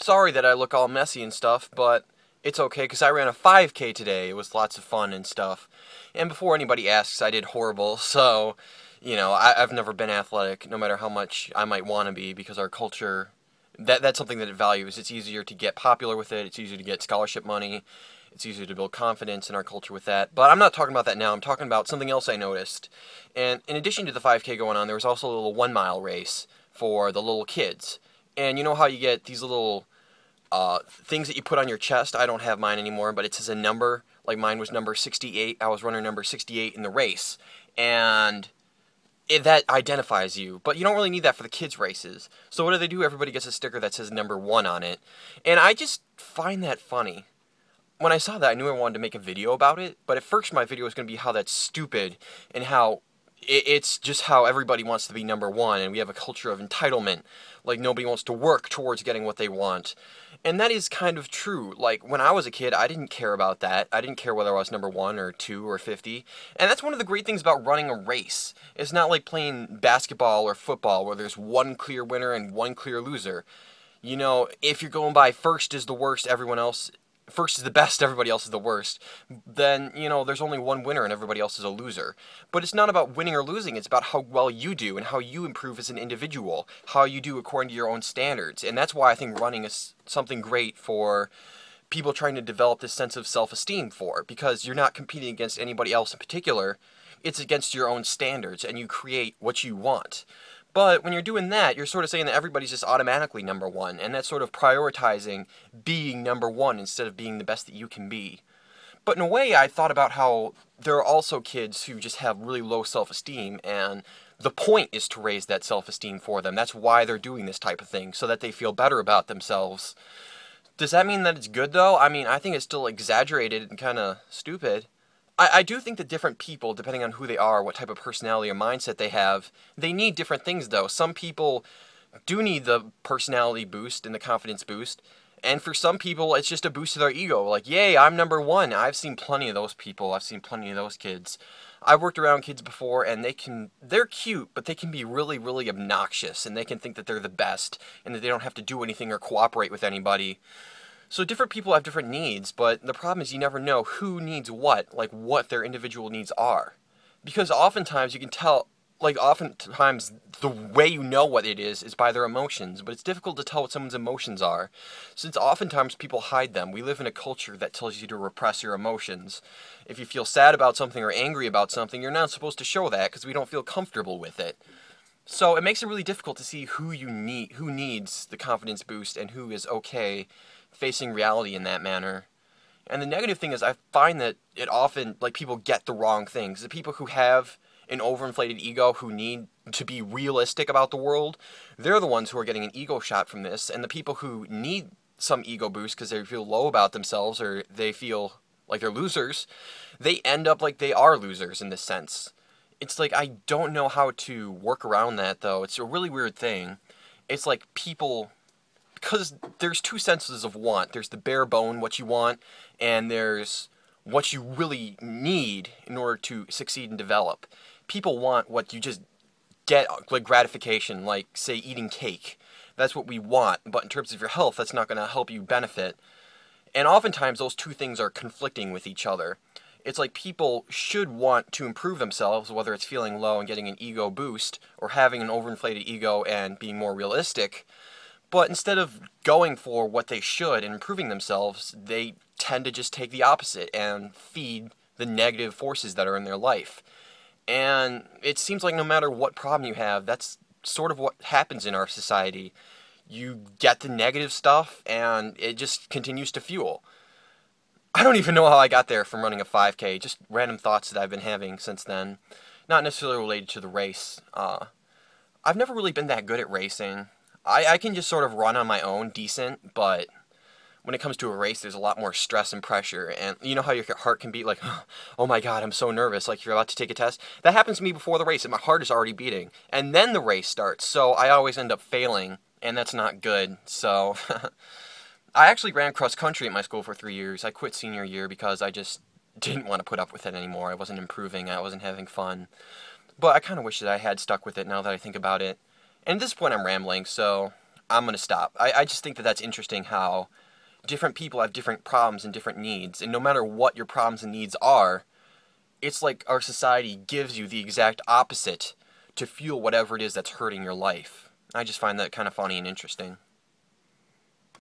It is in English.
Sorry that I look all messy and stuff, but it's okay because I ran a 5K today. It was lots of fun and stuff. And before anybody asks, I did horrible, so, I've never been athletic, no matter how much I might want to be, because our culture, that's something that it values. It's easier to get popular with it, it's easier to get scholarship money, it's easier to build confidence in our culture with that. But I'm not talking about that now, I'm talking about something else I noticed. And in addition to the 5K going on, there was also a little 1 mile race for the little kids. And you know how you get these little things that you put on your chest? I don't have mine anymore, but it says a number. Like mine was number 68. I was runner number 68 in the race. And that identifies you. But you don't really need that for the kids' races. So what do? Everybody gets a sticker that says number 1 on it. And I just find that funny. When I saw that, I knew I wanted to make a video about it. But at first my video was going to be how that's stupid and how it's just how everybody wants to be number 1, and we have a culture of entitlement. Like, nobody wants to work towards getting what they want. And that is kind of true. Like, when I was a kid, I didn't care about that. I didn't care whether I was number 1 or 2 or 50. And that's one of the great things about running a race. It's not like playing basketball or football where there's one clear winner and one clear loser. If you're going by first is the worst, first is the best, everybody else is the worst, then, there's only one winner and everybody else is a loser. But it's not about winning or losing, it's about how well you do and how you improve as an individual, how you do according to your own standards. And that's why I think running is something great for people trying to develop this sense of self-esteem because you're not competing against anybody else in particular, it's against your own standards, and you create what you want. But when you're doing that, you're sort of saying that everybody's just automatically number 1, and that's sort of prioritizing being number 1 instead of being the best that you can be. But in a way, I thought about how there are also kids who just have really low self-esteem, and the point is to raise that self-esteem for them. That's why they're doing this type of thing, so that they feel better about themselves. Does that mean that it's good, though? I mean, I think it's still exaggerated and kind of stupid. I do think that different people, depending on who they are, what type of personality or mindset they have, they need different things, though. Some people do need the personality boost and the confidence boost, and for some people, it's just a boost to their ego. Like, yay, I'm number 1. I've seen plenty of those people. I've seen plenty of those kids. I've worked around kids before, and they're cute, but they can be really, really obnoxious, and they can think that they're the best, and that they don't have to do anything or cooperate with anybody. So different people have different needs, but the problem is you never know who needs what, like what their individual needs are. Because oftentimes you can tell, oftentimes the way you know what it is by their emotions, but it's difficult to tell what someone's emotions are, since oftentimes people hide them. We live in a culture that tells you to repress your emotions. If you feel sad about something or angry about something, you're not supposed to show that because we don't feel comfortable with it. So it makes it really difficult to see who needs the confidence boost and who is okay facing reality in that manner. And the negative thing is I find that it often, people get the wrong things. The people who have an overinflated ego, who need to be realistic about the world, they're the ones who are getting an ego shot from this. And the people who need some ego boost because they feel low about themselves or they feel like they're losers, they end up like they are losers in this sense. It's like, I don't know how to work around that, though. It's a really weird thing. It's like people, because there's two senses of want. There's the bare bone, what you want, and there's what you really need in order to succeed and develop. People want what you just get, like gratification, like, say, eating cake. That's what we want, but in terms of your health, that's not going to help you benefit. And oftentimes, those two things are conflicting with each other. It's like people should want to improve themselves, whether it's feeling low and getting an ego boost, or having an overinflated ego and being more realistic. But instead of going for what they should and improving themselves, they tend to just take the opposite and feed the negative forces that are in their life. And it seems like no matter what problem you have, that's sort of what happens in our society. You get the negative stuff, and it just continues to fuel. I don't even know how I got there from running a 5K, just random thoughts that I've been having since then. Not necessarily related to the race. I've never really been that good at racing. I can just sort of run on my own decent, but when it comes to a race, there's a lot more stress and pressure. And you know how your heart can beat like, oh my god, I'm so nervous, like you're about to take a test? That happens to me before the race, and my heart is already beating. And then the race starts, so I always end up failing, and that's not good. So I actually ran cross country at my school for 3 years. I quit senior year because I just didn't want to put up with it anymore. I wasn't improving, I wasn't having fun. But I kind of wish that I had stuck with it now that I think about it. And at this point I'm rambling, so I'm going to stop. I just think that that's interesting how different people have different problems and different needs, and no matter what your problems and needs are, it's like our society gives you the exact opposite to fuel whatever it is that's hurting your life. I just find that kind of funny and interesting.